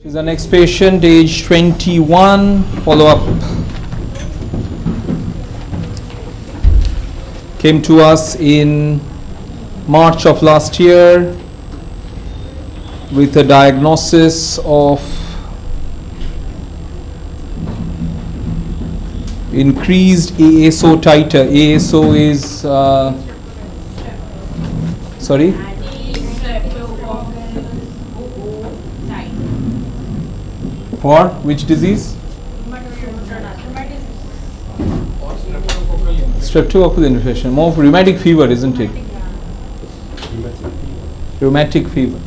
This is the next patient, age 21, follow-up. Came to us in March of last year with a diagnosis of increased ASO titer. ASO is, sorry? For which disease? Streptococcal infection. More of rheumatic fever, isn't it? Rheumatic fever.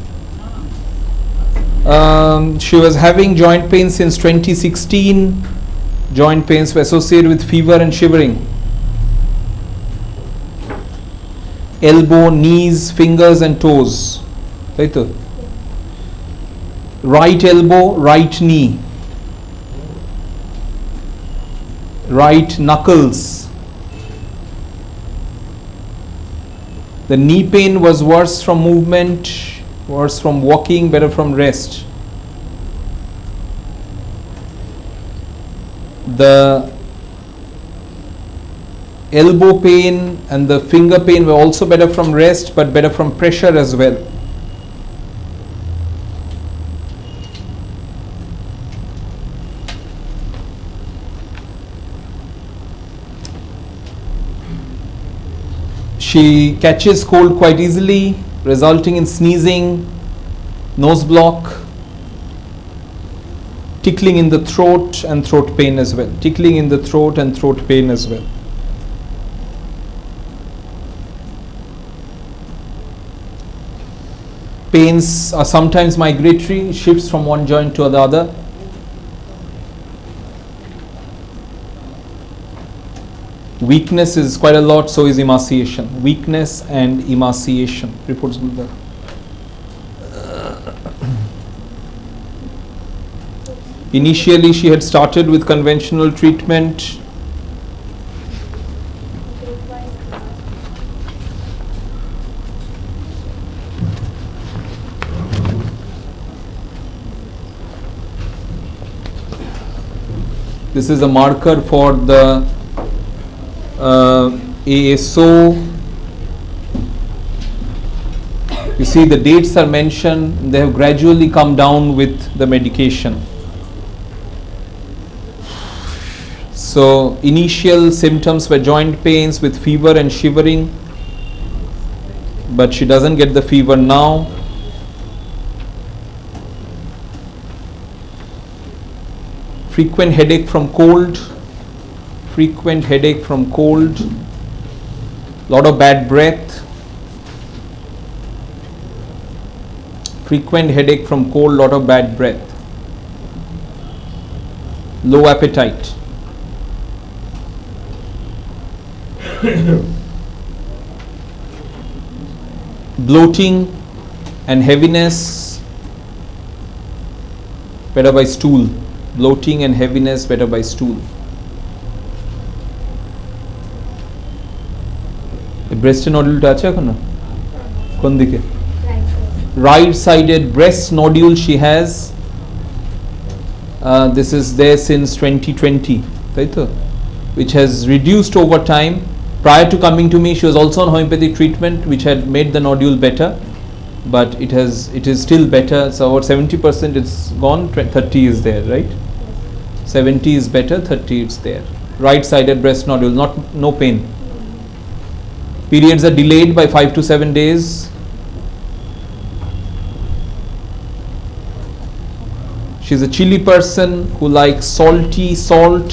She was having joint pain since 2016. Joint pains were associated with fever and shivering. Elbow, knees, fingers and toes. Right? Right elbow, right knee, right knuckles. The knee pain was worse from movement, worse from walking, better from rest. The elbow pain and the finger pain were also better from rest, but better from pressure as well. She catches cold quite easily, resulting in sneezing, nose block, tickling in the throat and throat pain as well. Tickling in the throat and throat pain as well. Pains are sometimes migratory, shifts from one joint to the other. Weakness is quite a lot, so is emaciation. Weakness and emaciation. Reports good there. Initially, she had started with conventional treatment. This is a marker for the ASO. You see the dates are mentioned, they have gradually come down with the medication. So initial symptoms were joint pains with fever and shivering, but she doesn't get the fever now. Frequent headache from cold. Frequent headache from cold, lot of bad breath, frequent headache from cold, lot of bad breath, low appetite, bloating and heaviness, better by stool, bloating and heaviness better by stool. ব্রেস্টে নডুলটা আছে এখনো কোন দিকে right sided breast nodule she has. This is there since 2020, তাই তো, which has reduced over time. Prior to coming to me, she was also on homeopathic treatment which had made the nodule better, but it is still better. So about 70% it's gone, 30 is there, right? 70 is better, 30 it's there. Right sided breast nodule, no pain. Periods are delayed by 5 to 7 days. She's a chilly person who likes salty, salt,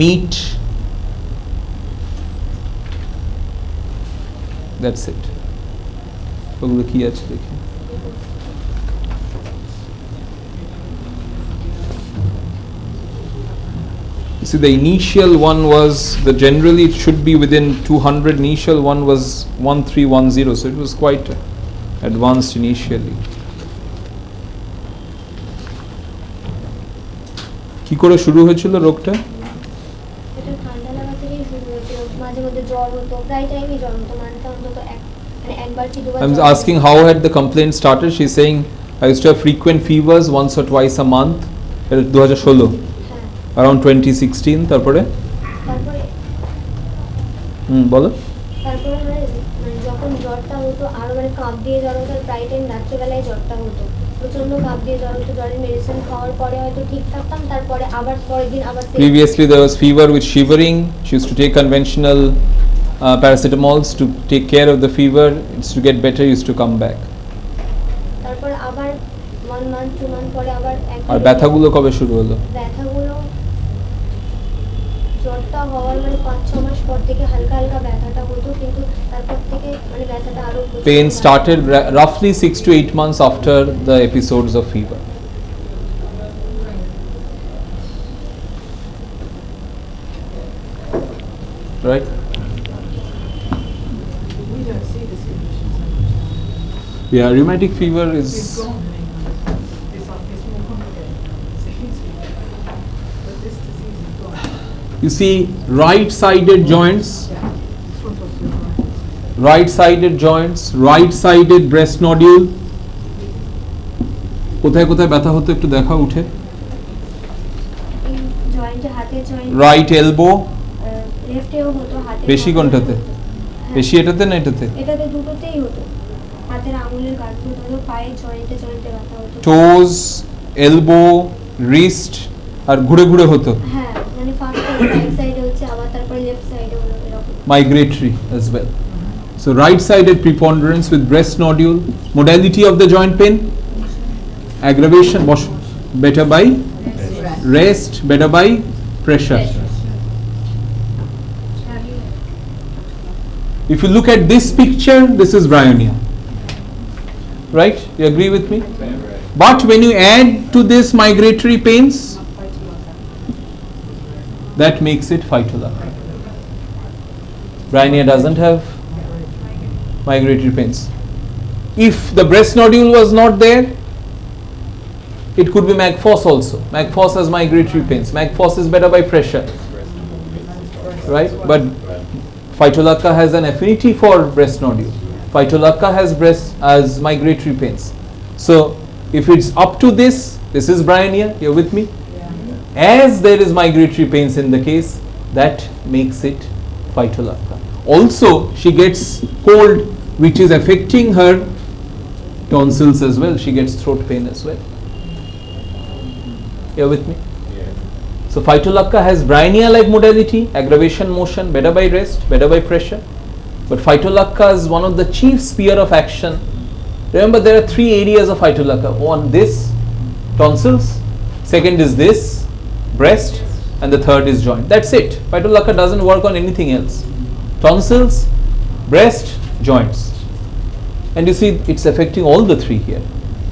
meat. That's it. ওগুলো কি আছে দেখি। You see, the initial one was, generally it should be within 200, initial one was 1310, so it was quite advanced initially. কি করে শুরু হয়েছিল রোগটা? এটা ঠান্ডা লাগা থেকেই শুরু হয়েছিল, মাঝে মধ্যে জ্বর হতো, প্রায় টাইমই জ্বর হতো, মাঝে অন্তত একবার কি দুবার। I'm asking how had the complaint started. She's saying I used to have frequent fevers once or twice a month. 2016 হ্যাঁ around 2016 তারপরে তারপরে বলো তারপরে মানে যখন জ্বরটা হতো আরো মানে কাঁপ দিয়ে জ্বর হতো, প্রায় টাইম রাত্রেবেলায় জ্বরটা হতো, প্রচন্ড কাঁপ দিয়ে জ্বর হতো, জ্বরের মেডিসিন খাওয়ার পরে হয়তো ঠিক থাকতাম, তারপরে আবার পরের দিন আবার previously there was fever with shivering. She used to take conventional paracetamols to take care of the fever. It's to get better, used to come back. তারপর আবার 1 month 2 month পরে আবার আর ব্যথাগুলো কবে শুরু হলো? ব্যথাগুলো জ্বরটা হওয়ার মানে 5-6 মাস পর থেকে হালকা হালকা ব্যথাটা হতো, কিন্তু তারপর থেকে মানে ব্যথাটা আরো Pain started roughly 6 to 8 months after the episodes of fever. Right? We don't see this condition so much. Yeah, rheumatic fever It's is gone anymore. It's more complicated now. It's a huge thing. But this disease is gone. you see right-sided joints, Yeah. Front of your right. right-sided joints, right-sided breast nodule. কোথায় কোথায় ব্যথা হতো একটু দেখা উঠে? জয়েন্টে হাতের joint right elbow, লেফটেও হতো, হাতে বেশি কোনটাতে? বেশি এটাতে না এটাতে? এটাতে দুটোতেই হতো, হাতের আঙুলের গাঁটে হতো, পায়ের জয়েন্টে জয়েন্টে ব্যথা হতো, টোজ, এলবো, রিস্ট আর ঘুরে ঘুরে হতো। হ্যাঁ মানে ফার্স্ট রাইট সাইডে হচ্ছে, আবার তারপরে লেফট সাইডে হলো এরকম। Migratory as well. So right-sided preponderance with breast nodule. Modality of the joint pain? Aggravation, better by rest, better by pressure. If you look at this picture, this is bryonia. Right? You agree with me? But when you add to this migratory pains, that makes it phytolacca. Bryonia doesn't have migratory pains. If the breast nodule was not there, it could be Magfos also. Magfos has migratory pains. Magfos is better by pressure, right? But phytolacca has an affinity for breast nodule. Phytolacca has migratory pains. So if it's up to this is bryonia. You're with me? As there is migratory pains in the case, that makes it phytolacca. Also, she gets cold, which is affecting her tonsils as well. She gets throat pain as well. You're with me? So phytolacca has bryonia-like modality, aggravation motion, better by rest, better by pressure. But phytolacca is one of the chief sphere of action. Remember, there are 3 areas of phytolacca. One, this, tonsils. Second is this, breast. And the third is joint. That's it. Phytolacca doesn't work on anything else. Tonsils, breast, joints. And you see, it's affecting all the 3 here.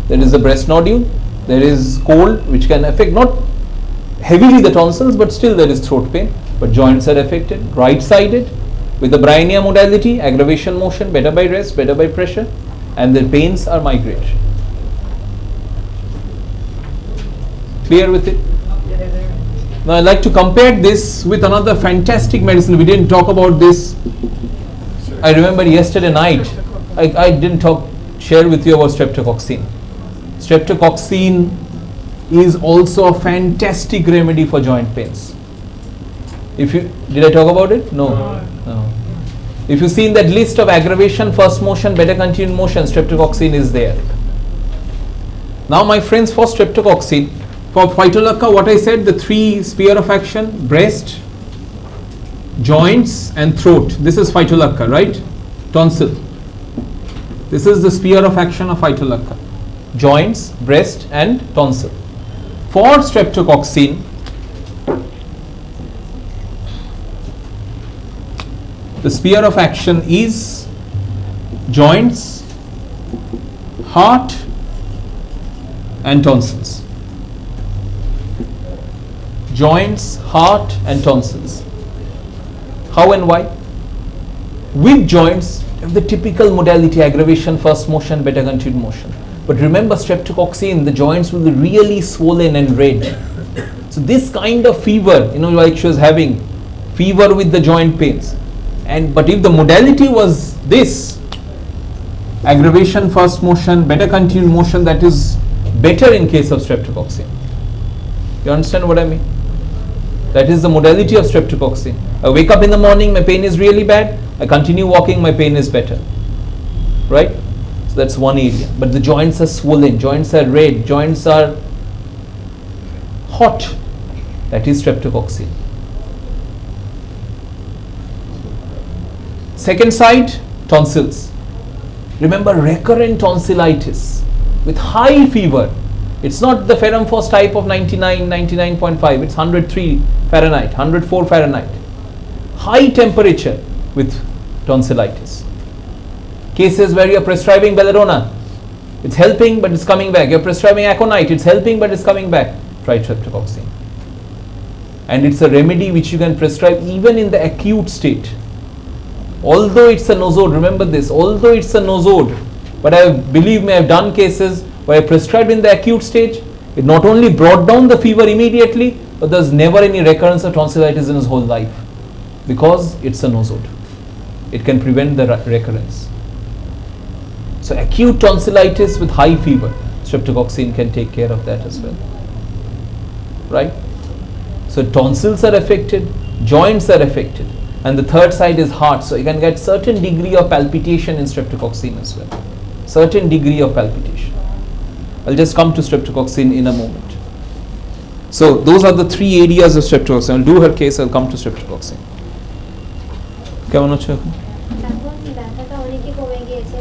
There is the breast nodule, there is cold, which can affect not heavily the tonsils, but still there is throat pain. But joints are affected, right-sided, with the bryonia modality, aggravation motion, better by rest, better by pressure, and the pains are migratory. Clear with it? Now I'd like to compare this with another fantastic medicine. We didn't talk about this. I remember yesterday night, I didn't share with you about streptococcin. Streptococcin is also a fantastic remedy for joint pains. Did I talk about it? No. If you see in that list of aggravation, first motion, better continued motion, streptococcin is there. Now my friends, for streptococcin, for phytolacca, what I said, the 3 sphere of action, breast, joints and throat. This is phytolacca, right? Tonsil. This is the sphere of action of phytolacca. Joints, breast and tonsil. For streptococcin, the sphere of action is joints, heart and tonsils. Joints, heart and tonsils. How and why? With joints, the typical modality, aggravation, first motion, better continued motion. But remember, streptococcin, the joints will be really swollen and red. So this kind of fever, like she was having, fever with the joint pains. But if the modality was this, aggravation first motion, better continued motion, that is better in case of streptococcin. You understand what I mean? That is the modality of streptococcin. I wake up in the morning, my pain is really bad, I continue walking, my pain is better. Right? So that's one area. But the joints are swollen, joints are red, joints are hot. That is streptococcin. Second side, tonsils. Remember, recurrent tonsillitis with high fever. It's not the Ferrum Force type of 99, 99.5. It's 103 Fahrenheit, 104 Fahrenheit. High temperature with tonsillitis. Cases where you're prescribing belladonna, it's helping but it's coming back. You're prescribing aconite, it's helping but it's coming back. Try streptococcin. And it's a remedy which you can prescribe even in the acute state. Although it's a nosode, remember this, although it's a nosode, but believe me, I've done cases where I prescribed in the acute stage, it not only brought down the fever immediately, but there's never any recurrence of tonsillitis in his whole life, because it's a nosode. It can prevent the recurrence. So acute tonsillitis with high fever, streptococcin can take care of that as well. Right? So tonsils are affected, joints are affected. And the third side is heart, so you can get certain degree of palpitation in streptococcin as well. Certain degree of palpitation. I'll just come to streptococcin in a moment. So those are the three areas of streptococcin. I'll do her case, I'll come to streptococcin. কেমন আছো এখন? এখন ব্যথাটা অনেকই কমে গিয়েছে,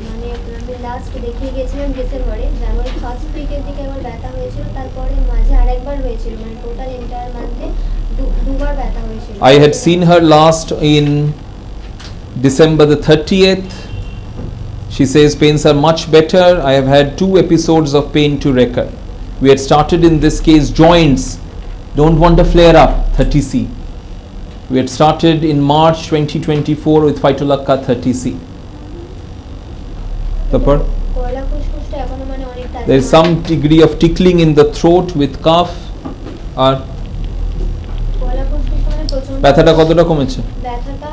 মানে আমি লাস্ট দেখিয়ে গেছিলাম ডিসেম্বরে, জানুয়ারি ফার্স্ট উইকের দিকে আমার ব্যথা হয়েছিল, তারপরে মাঝে আরেকবার হয়েছিল, মানে টোটাল এন্টায়ার মান্থে দুবার ব্যথা হয়েছিল। I had seen her last in December the 30th. She says pains are much better. I have had 2 episodes of pain to recur. We had started in this case joints don't want to flare up, 30C. We had started in March 2024 with Phytolacca 30C. There is some degree of tickling in the throat with cough. আর ব্যথাটা কতটা কমেছে? ব্যথাটা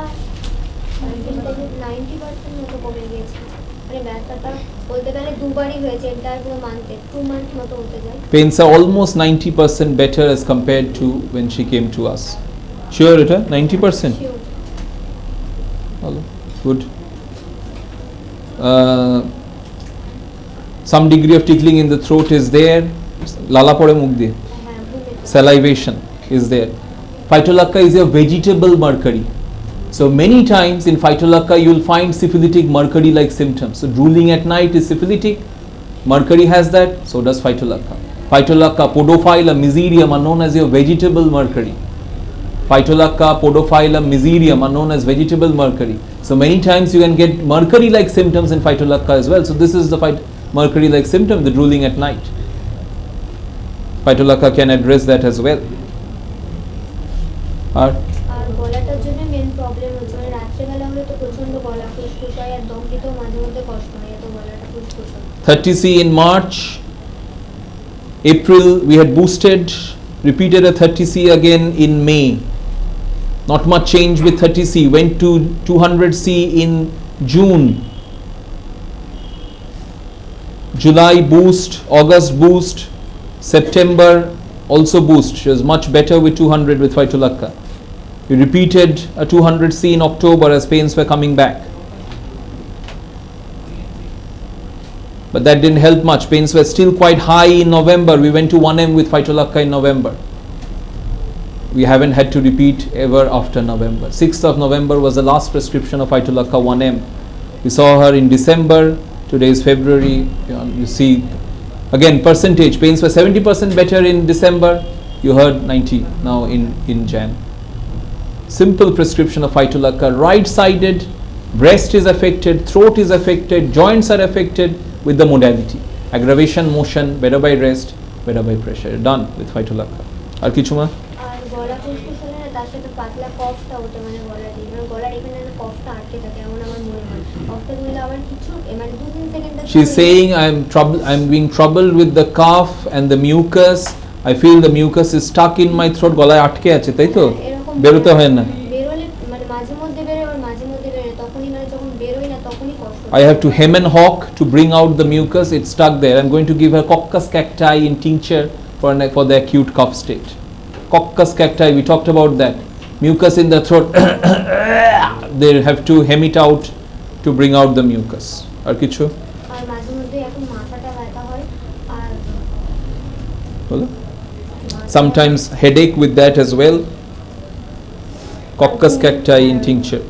90% মতো কমে গিয়েছে, মানে ব্যথাটা বলতে গেলে দুবারই হয়েছে এন্টায়ার পুরো মান্থে, 2 মান্থ মতো হতে যায়। Pains are almost 90% better as compared to when she came to us. Sure এটা 90%? Sure. Hello. Good. Some degree of tickling in the throat is there. Lala pore mukh diye. Salivation is there. Phytolacca is a vegetable mercury. So many times in Phytolacca you will find syphilitic mercury-like symptoms. So drooling at night is syphilitic. Mercury has that. So does Phytolacca. Phytolacca, Podophylla, Mesothelium are known as your vegetable mercury. Phytolacca, Podophylla, Mesothelium are known as vegetable mercury. So many times you can get mercury-like symptoms in Phytolacca as well. So this is the mercury-like symptom, the drooling at night. Phytolacca can address that as well. আর গলাটার জন্য main problem হচ্ছে, মানে রাত্রেবেলা হলে তো প্রচন্ড গলা ফুসফুস হয় আর দম দিতেও মাঝে মধ্যে কষ্ট হয়, এত গলাটা ফুসফুস হয়। 30C in March. April we had boosted, repeated a 30C again in May. Not much change with 30C. Went to 200C in June. July boost, August boost, September also boost. She was much better with 200 with Phytolacca. We repeated a 200C in October as pains were coming back. But that didn't help much. Pains were still quite high in November. We went to 1M with Phytolacca in November. We haven't had to repeat ever after November. 6th of November was the last prescription of Phytolacca 1M. We saw her in December. Today is February. You see, again, percentage. Pains were 70% better in December. You heard 90 now in Jan. Simple prescription of Phytolacca. Right-sided, breast is affected, throat is affected, joints are affected with the modality. Aggravation, motion, better by rest, better by pressure. Done with Phytolacca. আর কিছু মা? আর গলা ফুসফুস হলে না তার সাথে পাতলা কফটা হতো, মানে গলা দিয়ে, মানে গলার এখানে না কফটা আটকে থাকে, এমন আমার মনে হয়। কফটা দিলে আবার কিছু মানে 2-3 second. She's saying I'm being troubled with the cough and the mucus. I feel the mucus is stuck in my throat. গলায় আটকে আছে, তাই তো? বেরোতে হয় না। বেরোলে মানে মাঝে মধ্যে বেরোয় আর মাঝে মধ্যে বেরোয়, তখনই মানে যখন বেরোয় না তখনই কষ্ট I have to hem and hawk to bring out the mucus. It's stuck there. I'm going to give her coccus cacti in tincture for the acute cough state. Coccus cacti, we talked about that. Mucus in the throat. They have to hem it out to bring out the mucus. আর কিছু? আর মাঝে মধ্যে এখন মাথাটা ব্যথা হয় আর বলো? Sometimes headache with that as well. Coccus cacti in tincture.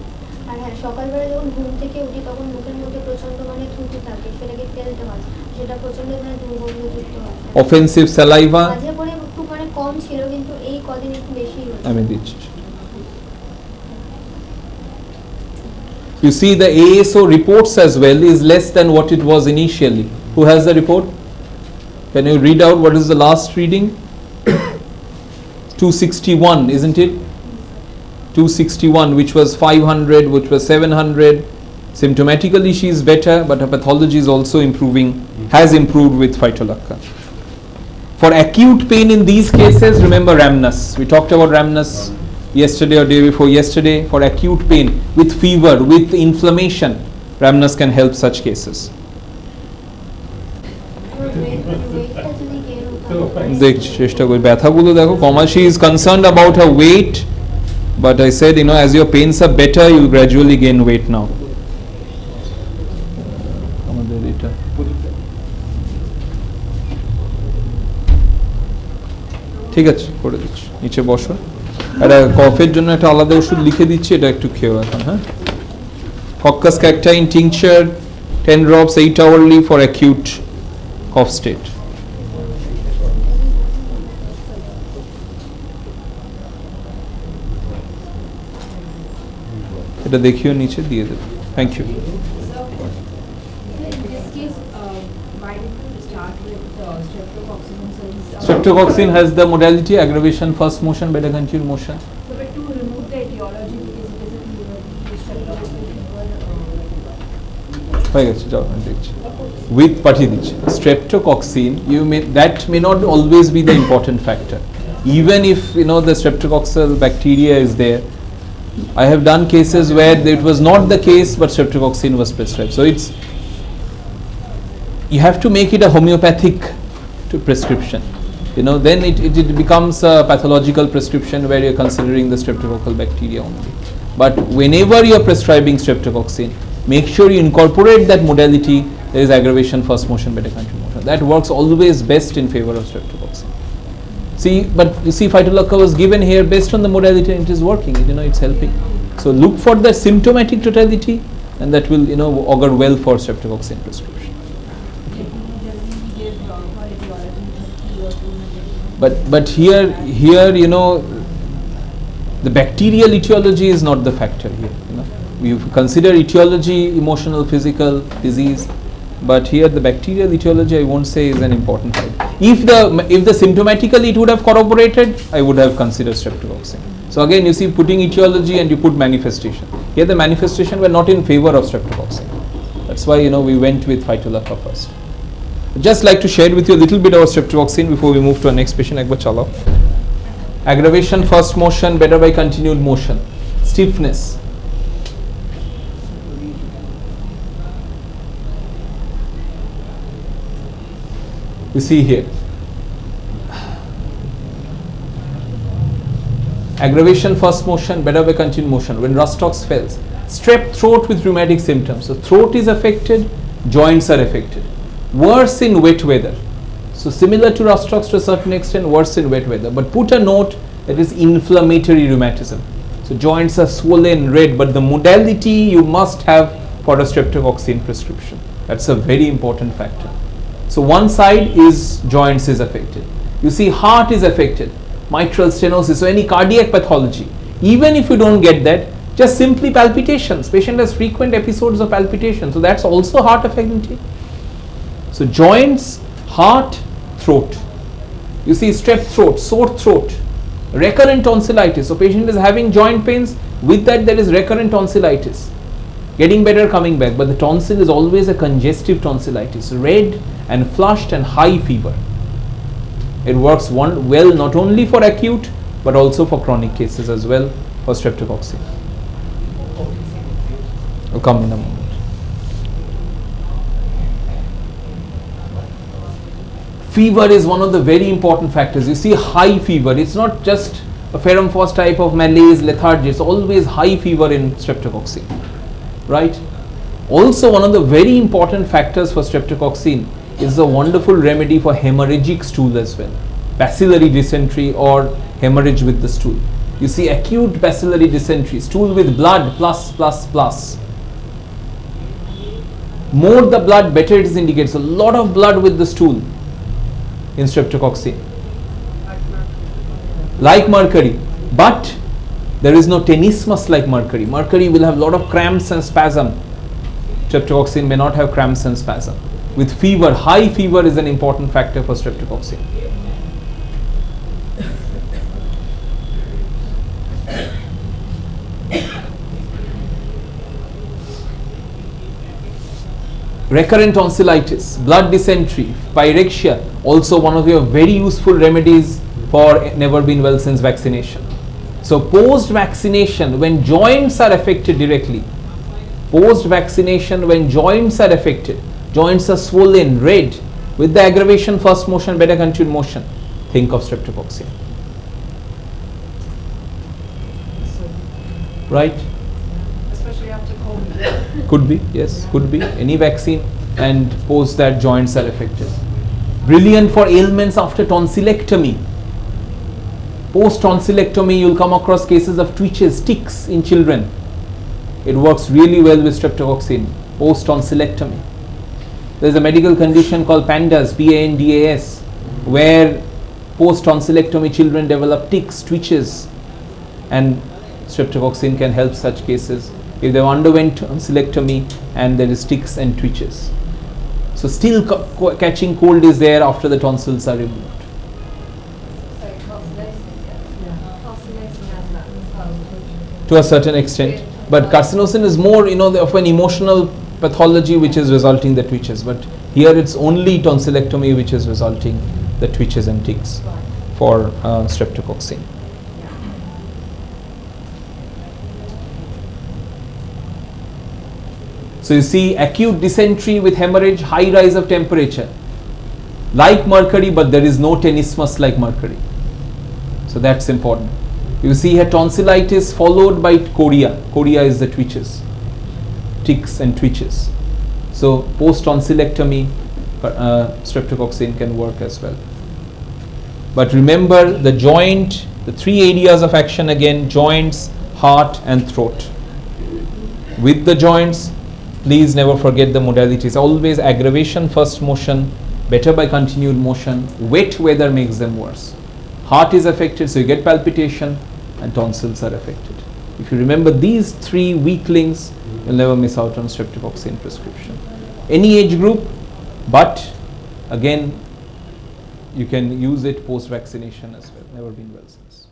আর হ্যাঁ সকালবেলা যখন ঘুম থেকে উঠি তখন মুখের মধ্যে প্রচন্ড মানে থুতু থাকে, সেটাকে ফেলতে হয়, সেটা প্রচন্ড মানে দুর্গন্ধযুক্ত হয়। Offensive saliva. মাঝে পরে একটু মানে কম ছিল কিন্তু এই কদিন একটু বেশি হচ্ছে। আমি দিচ্ছি। You see the ASO reports as well is less than what it was initially. Who has the report? Can you read out what is the last reading? 261, isn't it? 261, which was 500, which was 700. Symptomatically she is better, but her pathology is also improving, has improved with phytolacca. For acute pain in these cases, remember Rhamnus. We talked about Rhamnus yesterday or day before yesterday. For acute pain with fever, with inflammation, Rhamnus can help such cases. দেখছি চেষ্টা করি ব্যথাগুলো দেখো কমা she is concerned about her weight, but I said as your pains are better you will gradually gain weight now. আমাদের এটা ঠিক আছে করে দিচ্ছি, নিচে বসো। একটা কফের জন্য একটা আলাদা ওষুধ লিখে দিচ্ছি, এটা একটু খেও এখন। হ্যাঁ, Coccus cacti in tincture 10 drops 8 hourly for acute cough state. এটা দেখিও নিচে দিয়ে দেব। Thank you. Streptococcin has the modality aggravation first motion, better continued motion. So, but to remove the etiology because it is a fever, হয়ে গেছে, যাও আমি দেখছি। With পাঠিয়ে দিচ্ছি। Streptococcin, that may not always be the important factor. Even if the streptococcal bacteria is there, I have done cases where it was not the case, but streptococcin was prescribed. So you have to make it a homeopathic prescription. Then it becomes a pathological prescription where you're considering the streptococcal bacteria only. But whenever you're prescribing streptococcin, make sure you incorporate that modality. There is aggravation first motion, better continued motion. That works always best in favor of streptococcin. But you see phytolacca was given here based on the modality and it is working, it's helping. So look for the symptomatic totality and that will augur well for streptococcin prescription. But here the bacterial etiology is not the factor here. We consider etiology emotional, physical, disease, but here the bacterial etiology I won't say is an important factor. If the symptomatically it would have corroborated, I would have considered streptococcin. So again you see putting etiology and you put manifestation. Here the manifestation were not in favor of streptococcin. That's why we went with phytolacca first. Just like to share with you a little bit about streptococcin before we move to our next patient. Ekbar chalao. Aggravation first motion, better by continued motion. Stiffness. You see here. Aggravation first motion, better by continued motion. When Rustox fails. Strep throat with rheumatic symptoms. So throat is affected, joints are affected. Worse in wet weather. So similar to Rustox to a certain extent, worse in wet weather. But put a note that is inflammatory rheumatism. So joints are swollen, red, but the modality you must have for a streptococcin prescription. That's a very important factor. So one side is joints is affected. You see heart is affected, mitral stenosis, so any cardiac pathology. Even if you don't get that, just simply palpitations. Patient has frequent episodes of palpitation, so that's also heart affecting. So joints, heart, throat. You see strep throat, sore throat, recurrent tonsillitis. So patient is having joint pains, with that there is recurrent tonsillitis. Getting better, coming back, but the tonsil is always a congestive tonsillitis, red and flushed and high fever. It works well not only for acute but also for chronic cases as well for streptococcin. I'll come in a moment. Fever is one of the very important factors. You see high fever, it's not just a ferrum phos type of malaise, lethargy, it's always high fever in streptococcine, right? Also, one of the very important factors for streptococcine is a wonderful remedy for hemorrhagic stool as well, bacillary dysentery or hemorrhage with the stool. You see acute bacillary dysentery, stool with blood plus. More the blood, better it is indicated. So a lot of blood with the stool in streptococcine, like mercury, but there is no tenesmus like mercury. Mercury will have a lot of cramps and spasm. Streptococcine may not have cramps and spasm. With fever, high fever is an important factor for streptococcine. Recurrent tonsillitis, blood dysentery, pyrexia, also one of your very useful remedies for never been well since vaccination. So post-vaccination, when joints are affected directly, post-vaccination when joints are affected, joints are swollen, red, with the aggravation, first motion, beta continued motion, think of streptococcine. Right? Especially after COVID. Could be, yes, could be. Any vaccine and post that joints are affected. Brilliant for ailments after tonsillectomy. Post tonsillectomy, you'll come across cases of twitches, tics in children. It works really well with streptococcine, post tonsillectomy. There's a medical condition called PANDAS, PANDAS, where post tonsillectomy children develop tics, twitches, and streptococcine can help such cases if they underwent tonsillectomy and there is tics and twitches. So still catching cold is there after the tonsils are removed. To a certain extent, but carcinosin is more, of an emotional pathology which is resulting the twitches, but here it's only tonsillectomy which is resulting the twitches and tics for streptococcine. So you see acute dysentery with hemorrhage, high rise of temperature, like mercury, but there is no tenesmus like mercury. So that's important. You see here tonsillitis followed by chorea. Chorea is the twitches, tics and twitches. So post tonsillectomy, streptococcine can work as well. But remember the joint, the three areas of action again: joints, heart and throat. With the joints, please never forget the modalities. Always aggravation, first motion, better by continued motion. Wet weather makes them worse. Heart is affected, so you get palpitation, and tonsils are affected. If you remember these three weaklings, you'll never miss out on streptococcine prescription. Any age group, but again, you can use it post-vaccination as well. Never been well since.